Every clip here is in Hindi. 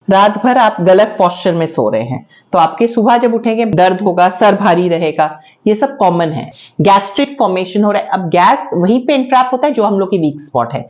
रात भर आप गलत पोस्चर में सो रहे हैं तो आपके सुबह जब उठेंगे दर्द होगा, सर भारी रहेगा, ये सब कॉमन है। गैस्ट्रिक फॉर्मेशन हो रहा है। अब गैस वहीं पे एंट्रैप होता है जो हम लोग की वीक स्पॉट है।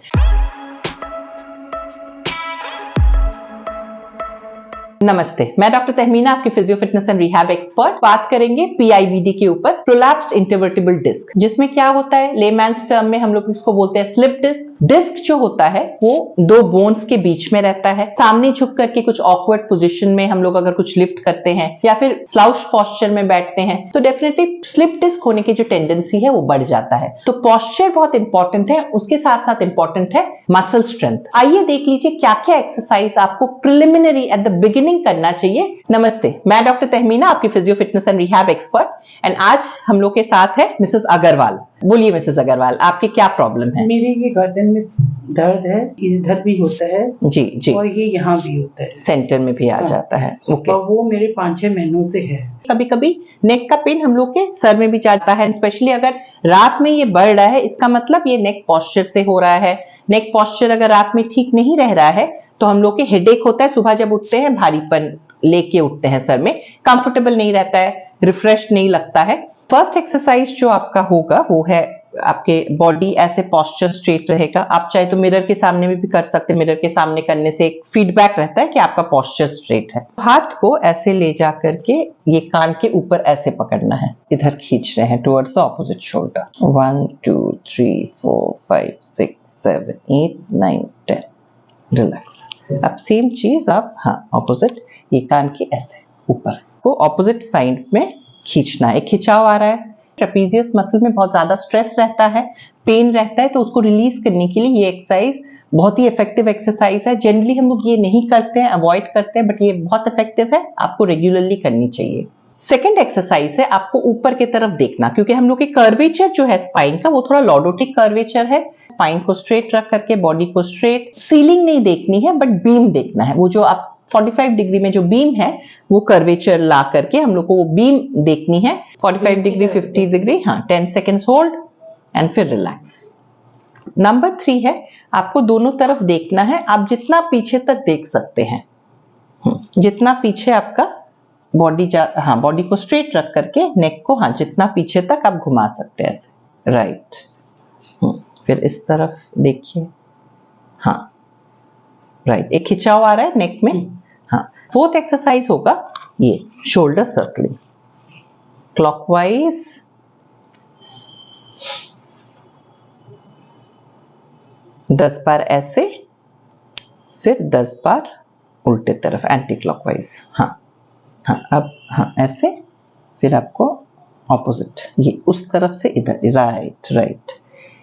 नमस्ते, मैं डॉक्टर तहमीना, आपकी physio fitness and rehab expert. बात करेंगे पीआईवीडी के ऊपर, प्रोलैप्स्ड इंटरवर्टिबल डिस्क, जिसमें क्या होता है, लेमैन्स टर्म में हम लोग इसको बोलते हैं स्लिप डिस्क। डिस्क जो होता है वो दो बोन्स के बीच में रहता है। सामने झुक करके कुछ ऑकवर्ड पोजीशन में हम लोग अगर कुछ लिफ्ट करते हैं या फिर स्लाउच पोस्चर में बैठते हैं तो डेफिनेटली स्लिप डिस्क होने की जो टेंडेंसी है वो बढ़ जाता है। तो पोस्चर बहुत इंपॉर्टेंट है, उसके साथ साथ इंपॉर्टेंट है मसल स्ट्रेंथ। आइए देख लीजिए क्या क्या एक्सरसाइज आपको प्रिलिमिनरी एट द बिगिनिंग करना चाहिए। नमस्ते, मैं डॉक्टर तहमीना, आपकी physio fitness and rehab expert. And आज हम लोग के साथ है मिसेस अग्रवाल। बोलिए मिसेस अग्रवाल, आपकी क्या प्रॉब्लम है? मेरे ये गर्दन में दर्द है, इधर भी होता है जी जी, और ये यहाँ भी होता है, सेंटर में भी आ जाता है। ओके, और वो मेरे 5-6 महीनों से है। कभी कभी नेक का पेन हम लोग के सर में भी जाता है, स्पेशली अगर रात में ये बढ़ रहा है, इसका मतलब ये नेक पॉस्चर से हो रहा है। नेक पॉस्चर अगर रात में ठीक नहीं रह रहा है तो हम लोग के हेडेक होता है, सुबह जब उठते हैं भारीपन लेके उठते हैं, सर में कंफर्टेबल नहीं रहता है, रिफ्रेश नहीं लगता है। फर्स्ट एक्सरसाइज जो आपका होगा वो है, आपके बॉडी ऐसे पॉस्चर स्ट्रेट रहेगा। आप चाहे तो मिरर के सामने में भी कर सकते हैं, मिरर के सामने करने से एक फीडबैक रहता है कि आपका पॉस्चर स्ट्रेट है। हाथ को ऐसे ले जा करके ये कान के ऊपर ऐसे पकड़ना है, इधर खींच रहे हैं towards the opposite shoulder. 1 2 3 4 5 6 7 8 9 10, relax. अब सेम चीज आप ऑपोजिट ये कान के ऐसे ऊपर को ऑपोजिट साइड में खींचना है। एक खिंचाव आ रहा है, ट्रेपीजियस मसल में बहुत ज्यादा स्ट्रेस रहता है, पेन रहता है, तो उसको रिलीज करने के लिए ये एक्सरसाइज बहुत ही इफेक्टिव एक्सरसाइज है। जनरली हम लोग ये नहीं करते हैं, अवॉइड करते हैं, बट ये बहुत इफेक्टिव है, आपको रेगुलरली करनी चाहिए। सेकेंड एक्सरसाइज है, आपको ऊपर की तरफ देखना, क्योंकि हम लोग के कर्वेचर जो है स्पाइन का वो थोड़ा लॉर्डोटिक कर्वेचर है। स्पाइन को स्ट्रेट रख करके बॉडी को स्ट्रेट, सीलिंग नहीं देखनी है बट बीम देखना है। वो जो आप 45 डिग्री में जो बीम है वो कर्वेचर ला करके हम लोग को वो बीम देखनी है। 45 degree, 50 degree, 10 seconds hold and फिर रिलैक्स। नंबर 3 है, आपको दोनों तरफ देखना है। आप जितना पीछे तक देख सकते हैं, जितना पीछे आपका बॉडी बॉडी को स्ट्रेट रख करके नेक को जितना पीछे तक आप घुमा सकते हैं ऐसे, राइट। फिर इस तरफ देखिए, राइट। एक खिंचाव आ रहा है नेक में। फोर्थ एक्सरसाइज होगा ये शोल्डर सर्कलिंग, क्लॉकवाइज, दस बार ऐसे, फिर 10 बार उल्टे तरफ एंटी क्लॉकवाइज। अब ऐसे, फिर आपको ऑपोजिट ये उस तरफ से इधर, राइट राइट।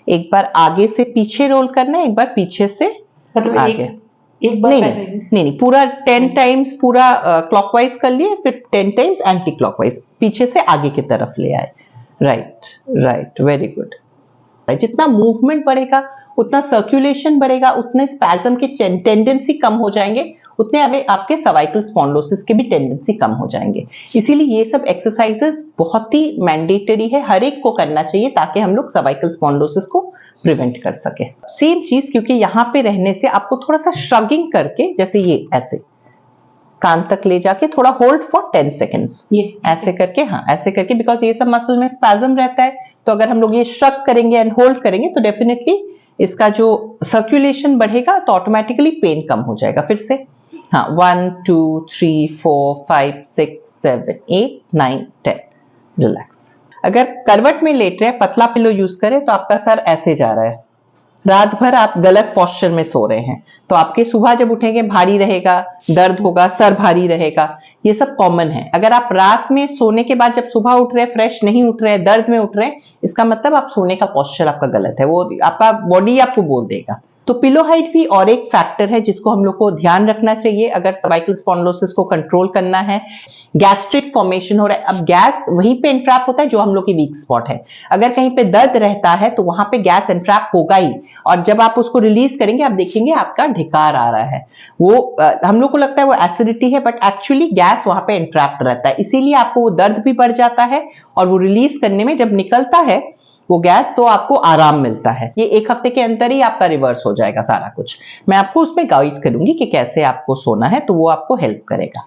एक बार आगे से पीछे रोल करना है, एक बार पीछे से मतलब आगे। एक बार नहीं, पूरा 10 टाइम्स पूरा क्लॉकवाइज कर लिए, फिर 10 टाइम्स एंटी क्लॉकवाइज, पीछे से आगे की तरफ ले आए, राइट राइट, वेरी गुड। जितना मूवमेंट बढ़ेगा उतना सर्कुलेशन बढ़ेगा, उतने स्पैज्म के टेंडेंसी कम हो जाएंगे, उतने आपके सर्वाइकल स्पॉन्डिलोसिस के भी टेंडेंसी कम हो जाएंगे। इसीलिए ये सब एक्सरसाइजेस बहुत ही मैंडेटरी है, हर एक को करना चाहिए ताकि हम लोग सर्वाइकल स्पॉन्डिलोसिस को प्रिवेंट कर सके। सेम चीज, क्योंकि यहाँ पे रहने से आपको थोड़ा सा श्रगिंग करके, जैसे ये ऐसे कान तक ले जाके थोड़ा होल्ड फॉर 10 सेकेंड्स, ये ऐसे करके, ऐसे करके, बिकॉज ये सब मसल में स्पैज्म रहता है, तो अगर हम लोग ये श्रग करेंगे एंड होल्ड करेंगे तो डेफिनेटली इसका जो सर्कुलेशन बढ़ेगा तो ऑटोमेटिकली पेन कम हो जाएगा। फिर से 1 2 3 4 5 6 7 8 9 10, रिलैक्स। अगर करवट में लेट रहे हैं, पतला पिलो यूज करें तो आपका सर ऐसे जा रहा है, रात भर आप गलत पोस्चर में सो रहे हैं तो आपके सुबह जब उठेंगे भारी रहेगा, दर्द होगा, सर भारी रहेगा, ये सब कॉमन है। अगर आप रात में सोने के बाद जब सुबह उठ रहे हैं, फ्रेश नहीं उठ रहे हैं, दर्द में उठ रहे हैं, इसका मतलब आप सोने का पोस्चर आपका गलत है, वो आपका बॉडी आपको बोल देगा। तो पिलो हाइट भी और एक फैक्टर है जिसको हम लोग को ध्यान रखना चाहिए अगर सर्वाइकल स्पॉन्डिलोसिस को कंट्रोल करना है। गैस्ट्रिक फॉर्मेशन हो रहा है, अब गैस वहीं पे एंट्रैप होता है जो हम लोग की वीक स्पॉट है। अगर कहीं पे दर्द रहता है तो वहां पे गैस एंट्रैप होगा ही, और जब आप उसको रिलीज करेंगे आप देखेंगे आपका ढिकार आ रहा है। वो हम लोग को लगता है वो एसिडिटी है, बट एक्चुअली गैस वहां पे एंट्रैप्ड रहता है, इसीलिए आपको वो दर्द भी बढ़ जाता है और वो रिलीज करने में जब निकलता है वो गैस, तो आपको आराम मिलता है। ये 1 हफ्ते के अंदर ही आपका रिवर्स हो जाएगा सारा कुछ। मैं आपको उसमें गाइड करूंगी कि कैसे आपको सोना है, तो वो आपको हेल्प करेगा।